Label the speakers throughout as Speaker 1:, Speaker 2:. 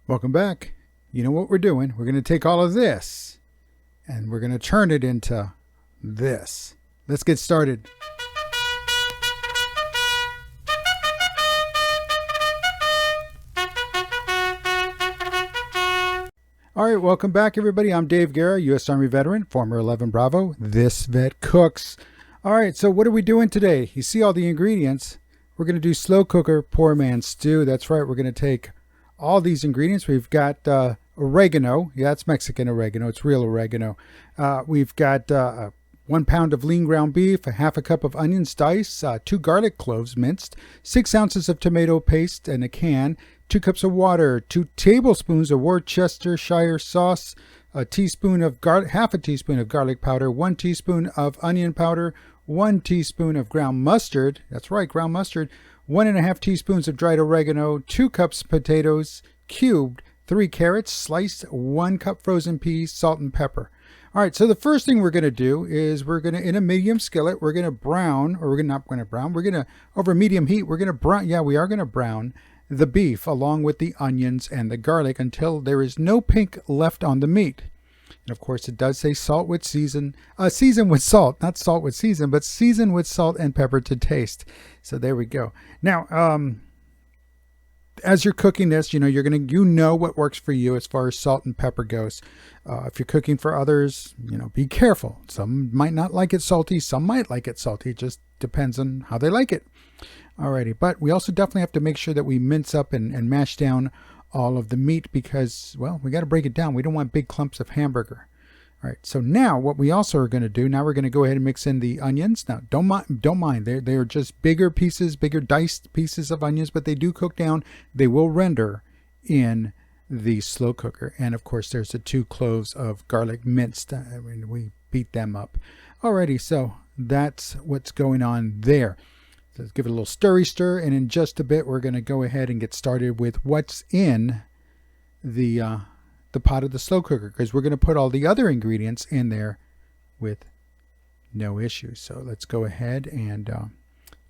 Speaker 1: Welcome back. You know what we're doing? We're going to take all of this and we're going to turn it into this. Let's get started. All right, welcome back, everybody. I'm Dave Guerra, U.S. Army veteran, former 11 Bravo. This vet cooks. All right, so what are we doing today? You see all the ingredients. We're going to do slow cooker poor man stew. That's right. We're going to take all these ingredients. We've got oregano. Yeah, it's Mexican oregano. It's real oregano. We've got 1 pound of lean ground beef, a half a cup of onions diced, 2 garlic cloves minced, 6 ounces of tomato paste in a can, 2 cups of water, 2 tablespoons of Worcestershire sauce, half a teaspoon of garlic powder, 1 teaspoon of onion powder, 1 teaspoon of ground mustard. That's right, ground mustard. 1.5 teaspoons of dried oregano, 2 cups potatoes cubed, 3 carrots sliced, 1 cup frozen peas, salt and pepper. All right, so the first thing we're going to do is we're going to, in a medium skillet, we're going to brown, or we're not going to brown, we're going to, over medium heat, we're going to brown, yeah, we are going to brown the beef along with the onions and the garlic until there is no pink left on the meat. And of course, it does say salt with season with salt, not salt with season, but season with salt and pepper to taste. So there we go. Now, as you're cooking this, you know what works for you as far as salt and pepper goes. If you're cooking for others, be careful. Some might not like it salty. Some might like it salty. It just depends on how they like it. Alrighty, but we also definitely have to make sure that we mince up and mash down all of the meat because, well, we got to break it down. We don't want big clumps of hamburger. All right, so now what we also are going to do, now we're going to go ahead and mix in the onions. Now, don't mind. They're just bigger pieces, bigger diced pieces of onions, but they do cook down. They will render in the slow cooker. And of course, there's the 2 cloves of garlic minced. We beat them up. Alrighty, so that's what's going on there. So let's give it a little stir, and in just a bit, we're going to go ahead and get started with what's in the pot of the slow cooker, because we're going to put all the other ingredients in there with no issues. So let's go ahead and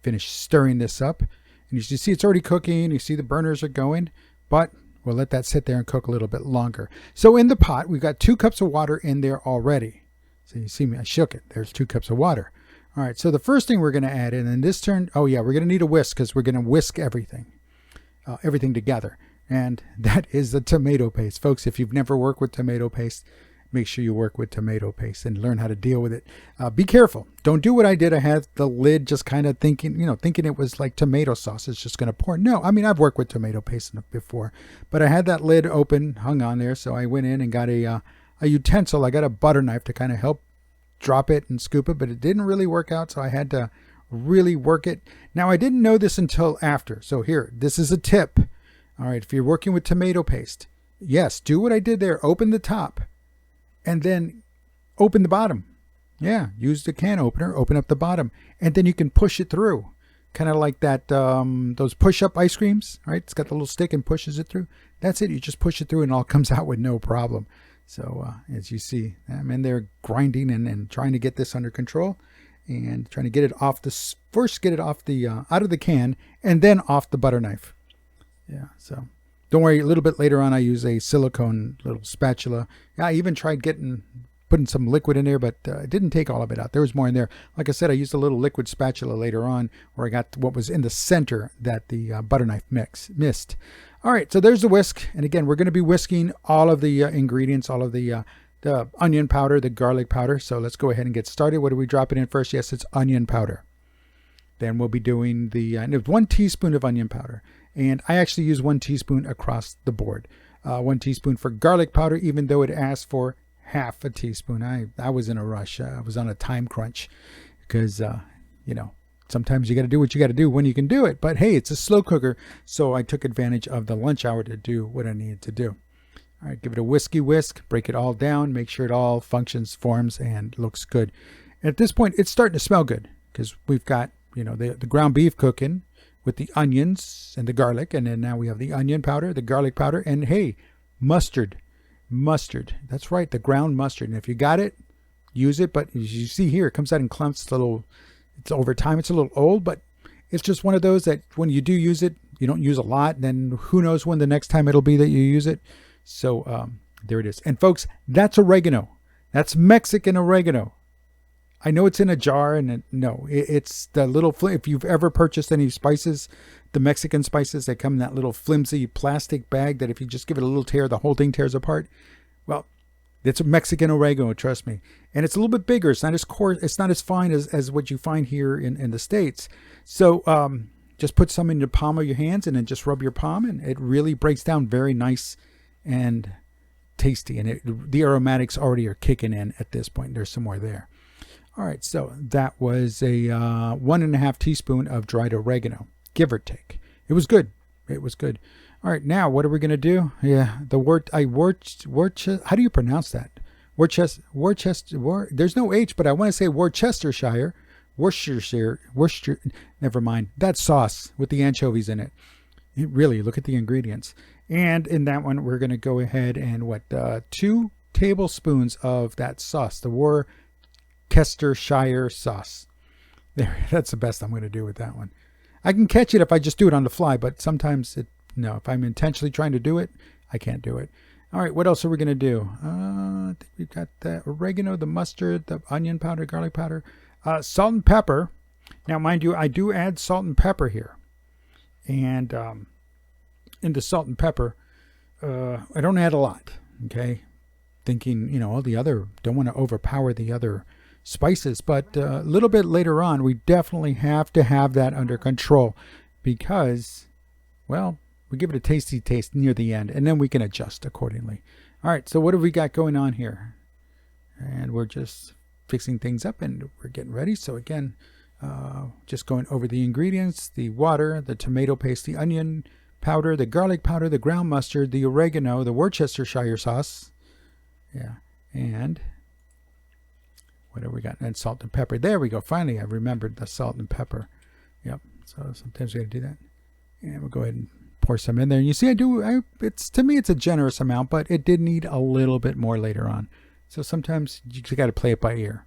Speaker 1: finish stirring this up. And you see it's already cooking. You see the burners are going, but we'll let that sit there and cook a little bit longer. So in the pot, we've got 2 cups of water in there already. So you see me, I shook it. There's 2 cups of water. All right, so the first thing we're going to add in, and this turn, oh yeah, we're going to need a whisk because we're going to whisk everything together. And that is the tomato paste. Folks, if you've never worked with tomato paste, make sure you work with tomato paste and learn how to deal with it. Be careful. Don't do what I did. I had the lid just kind of thinking it was like tomato sauce. It's just going to pour. No, I mean, I've worked with tomato paste before, but I had that lid open, hung on there. So I went in and got a utensil. I got a butter knife to kind of help drop it and scoop it, but it didn't really work out. So I had to really work it. Now, I didn't know this until after. So here, this is a tip. All right, if you're working with tomato paste, yes, do what I did there. Open the top and then open the bottom. Yeah, use the can opener, open up the bottom, and then you can push it through. Kind of like that, those push-up ice creams, right? It's got the little stick and pushes it through. That's it. You just push it through and it all comes out with no problem. So as you see, I'm in there grinding and trying to get this under control and trying to get it off first get it off out of the can and then off the butter knife. Yeah, so don't worry. A little bit later on, I use a silicone little spatula. I even tried putting some liquid in there, but it didn't take all of it out. There was more in there. Like I said, I used a little liquid spatula later on where I got what was in the center that the butter knife missed. All right, so there's the whisk. And again, we're going to be whisking all of the ingredients, all of the onion powder, the garlic powder. So let's go ahead and get started. What are we dropping in first? Yes, it's onion powder. Then we'll be doing the 1 teaspoon of onion powder. And I actually use 1 teaspoon across the board. 1 teaspoon for garlic powder, even though it asked for half a teaspoon. I was in a rush. I was on a time crunch because, sometimes you got to do what you got to do when you can do it. But hey, it's a slow cooker. So I took advantage of the lunch hour to do what I needed to do. All right, give it a whisk, break it all down, make sure it all functions, forms, and looks good. And at this point, it's starting to smell good because we've got, the ground beef cooking with the onions and the garlic. And then now we have the onion powder, the garlic powder, and hey, mustard. That's right, the ground mustard. And if you got it, use it. But as you see here, it comes out in clumps. It's over time, it's a little old, but it's just one of those that when you do use it, you don't use a lot, then who knows when the next time it'll be that you use it. So there it is. And folks, that's oregano. That's Mexican oregano. I know it's in a jar, and it's the little, if you've ever purchased any spices, the Mexican spices, they come in that little flimsy plastic bag that if you just give it a little tear, the whole thing tears apart. Well, it's a Mexican oregano, trust me. And it's a little bit bigger. It's not as coarse, it's not as fine as what you find here in the States. So just put some in the palm of your hands and then just rub your palm, and it really breaks down very nice and tasty. And the aromatics already are kicking in at this point. There's some more there. All right, so that was a 1.5 teaspoon of dried oregano, give or take. It was good. It was good. All right, now what are we going to do? Yeah, how do you pronounce that? Worcestershire. There's no H, but I want to say Worcestershire. Worcestershire. Never mind. That sauce with the anchovies in it. Really, look at the ingredients. And in that one, we're going to go ahead and 2 tablespoons of that sauce, the Worcestershire sauce. There, that's the best I'm going to do with that one. I can catch it if I just do it on the fly, but sometimes if I'm intentionally trying to do it, I can't do it. All right, what else are we going to do? I think we've got the oregano, the mustard, the onion powder, garlic powder, salt and pepper. Now, mind you, I do add salt and pepper here. And in the salt and pepper, I don't add a lot, okay? Thinking, all the other, don't want to overpower the other spices, but a little bit later on, we definitely have to have that under control because, well, we give it a tasty taste near the end, and then we can adjust accordingly. All right, so what have we got going on here? And we're just fixing things up, and we're getting ready. So again, just going over the ingredients, the water, the tomato paste, the onion powder, the garlic powder, the ground mustard, the oregano, the Worcestershire sauce. Yeah, and what have we got? And salt and pepper. There we go. Finally, I remembered the salt and pepper. Yep. So sometimes we got to do that. And we'll go ahead and pour some in there. And you see, to me, it's a generous amount, but it did need a little bit more later on. So sometimes you got to play it by ear.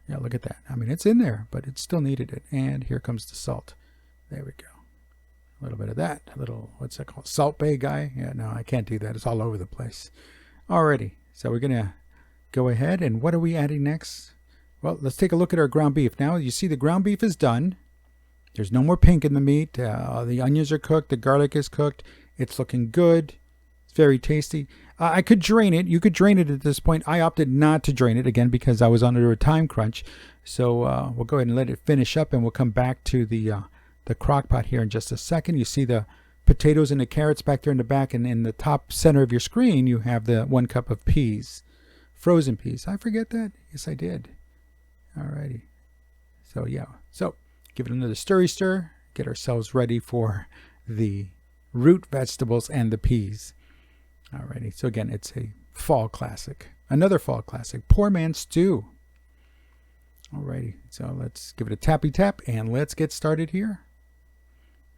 Speaker 1: Yeah, look at that. I mean, it's in there, but it still needed it. And here comes the salt. There we go. A little bit of that. A little, what's that called? Salt Bay guy? Yeah, no, I can't do that. It's all over the place. Alrighty. So we're going to go ahead, and what are we adding next? Well, let's take a look at our ground beef. Now, you see the ground beef is done. There's no more pink in the meat. The onions are cooked. The garlic is cooked. It's looking good. It's very tasty. I could drain it. You could drain it at this point. I opted not to drain it, again, because I was under a time crunch. So we'll go ahead and let it finish up, and we'll come back to the crock pot here in just a second. You see the potatoes and the carrots back there in the back, and in the top center of your screen, you have the 1 cup of peas. Frozen peas. I forget that? Yes, I did. Alrighty. So, yeah. So, give it another stir. Get ourselves ready for the root vegetables and the peas. Alrighty. So, again, it's a fall classic. Another fall classic. Poor man stew. Alrighty. So, let's give it a tappy tap, and let's get started here.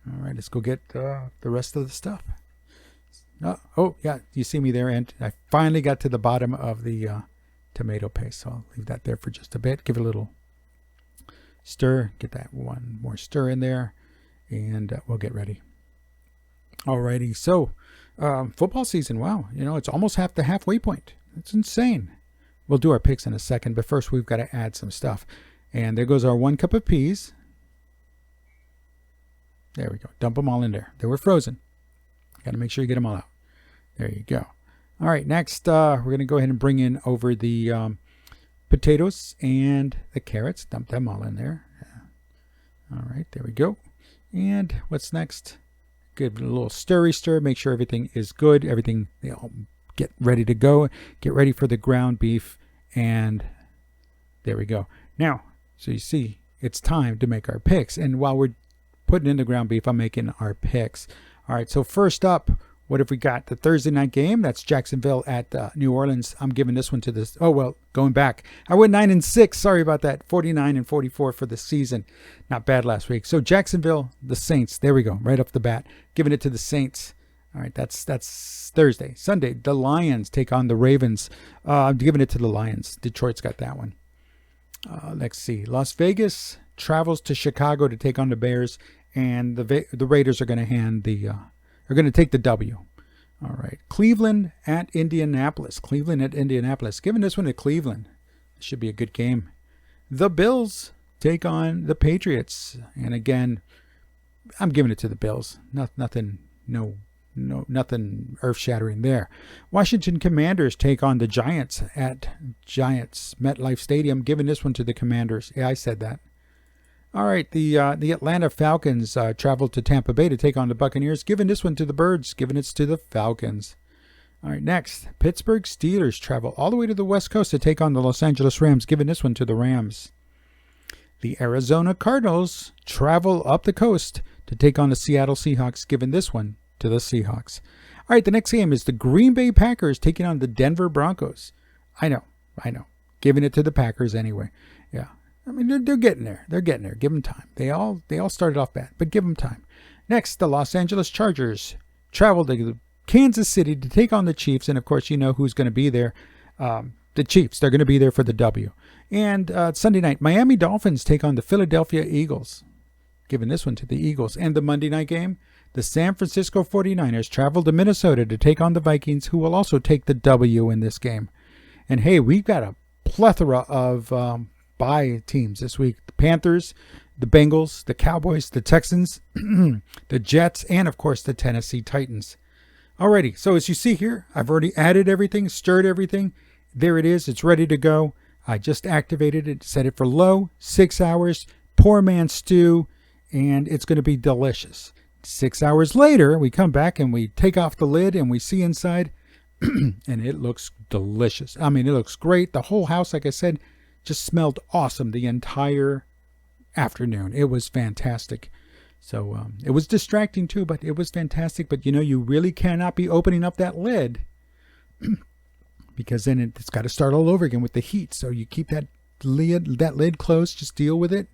Speaker 1: Alright, let's go get the rest of the stuff. Oh, yeah, you see me there, and I finally got to the bottom of the tomato paste, so I'll leave that there for just a bit. Give it a little stir. Get that one more stir in there, and we'll get ready. Alrighty, so football season, wow, it's almost the halfway point. It's insane. We'll do our picks in a second, but first we've got to add some stuff. And there goes our 1 cup of peas. There we go. Dump them all in there. They were frozen. Got to make sure you get them all out. There you go. All right, next we're going to go ahead and bring in over the potatoes and the carrots. Dump them all in there. All right, there we go. And what's next? Give it a little stir. Make sure everything is good. Everything, they all get ready to go. Get ready for the ground beef. And there we go. Now, so you see, it's time to make our picks. And while we're putting in the ground beef, I'm making our picks. All right, so first up, what have we got? The Thursday night game. That's Jacksonville at New Orleans. I'm giving this one to this. Oh, well, going back. I went 9-6. Sorry about that. 49-44 for the season. Not bad last week. So Jacksonville, the Saints. There we go. Right off the bat. Giving it to the Saints. All right, that's Thursday. Sunday, the Lions take on the Ravens. I'm giving it to the Lions. Detroit's got that one. Let's see. Las Vegas travels to Chicago to take on the Bears. and the Raiders are going to take the W. All right, Cleveland at Indianapolis. Giving this one to Cleveland. This should be a good game. The Bills take on the Patriots, and again, I'm giving it to the Bills. Nothing earth-shattering there. Washington Commanders take on the Giants at Giants MetLife Stadium. Giving this one to the Commanders. Yeah, I said that. All right, the Atlanta Falcons travel to Tampa Bay to take on the Buccaneers. Giving this one to the Birds. Giving it to the Falcons. All right, next, Pittsburgh Steelers travel all the way to the West Coast to take on the Los Angeles Rams. Giving this one to the Rams. The Arizona Cardinals travel up the coast to take on the Seattle Seahawks. Giving this one to the Seahawks. All right, the next game is the Green Bay Packers taking on the Denver Broncos. I know. Giving it to the Packers anyway. Yeah, I mean, they're getting there. Give them time. They all started off bad, but give them time. Next, the Los Angeles Chargers travel to Kansas City to take on the Chiefs, and of course, you know who's going to be there. The Chiefs. They're going to be there for the W. And Sunday night, Miami Dolphins take on the Philadelphia Eagles. Giving this one to the Eagles. And the Monday night game, the San Francisco 49ers travel to Minnesota to take on the Vikings, who will also take the W in this game. And hey, we've got a plethora of bye teams this week. The Panthers, the Bengals, the Cowboys, the Texans, the Jets, and of course the Tennessee Titans. Alrighty, so as you see here, I've already added everything, stirred everything. There it is. It's ready to go. I just activated it, set it for low, 6 hours, poor man's stew, and it's going to be delicious. 6 hours later, we come back and we take off the lid and we see inside, and it looks delicious. I mean, it looks great. The whole house, like I said, just smelled awesome the entire afternoon. It was fantastic. So it was distracting too, but it was fantastic. But you really cannot be opening up that lid because then it's got to start all over again with the heat. So you keep that lid closed. Just deal with it.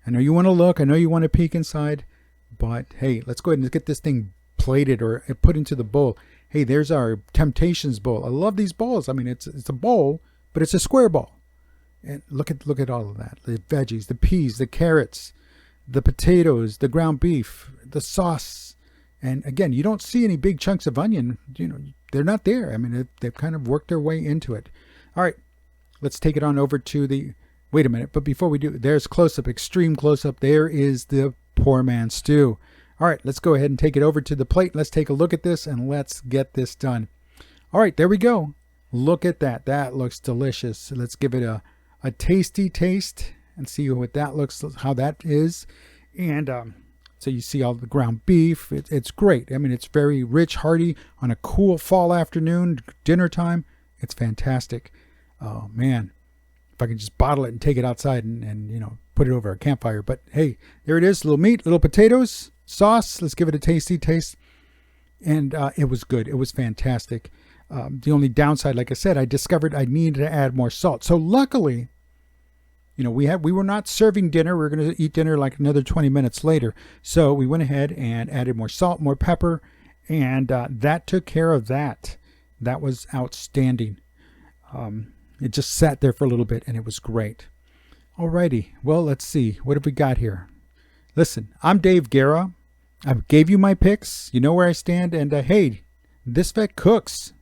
Speaker 1: I know you want to look. I know you want to peek inside. But hey, let's go ahead and get this thing plated or put into the bowl. Hey, there's our Temptations bowl. I love these bowls. I mean, it's a bowl, but it's a square bowl. And look at all of that. The veggies, the peas, the carrots, the potatoes, the ground beef, the sauce. And again, you don't see any big chunks of onion. They're not there. I mean, they've kind of worked their way into it. All right, let's take it on over to the, wait a minute. But before we do, there's close-up, extreme close-up. There is the poor man's stew. All right, let's go ahead and take it over to the plate. Let's take a look at this and let's get this done. All right, there we go. Look at that. That looks delicious. Let's give it a tasty taste and see what that looks, how that is. And so you see all the ground beef. It's great. I mean, it's very rich, hearty on a cool fall afternoon, dinner time. It's fantastic. Oh, man. If I could just bottle it and take it outside and put it over a campfire. But hey, there it is. Little meat, little potatoes, sauce. Let's give it a tasty taste. And it was good. It was fantastic. The only downside, like I said, I discovered I needed to add more salt. So luckily, we were not serving dinner. We were going to eat dinner like another 20 minutes later. So we went ahead and added more salt, more pepper, and that took care of that. That was outstanding. It just sat there for a little bit, and it was great. Alrighty, well, let's see. What have we got here? Listen, I'm Dave Guerra. I gave you my picks. You know where I stand, and hey, this vet cooks.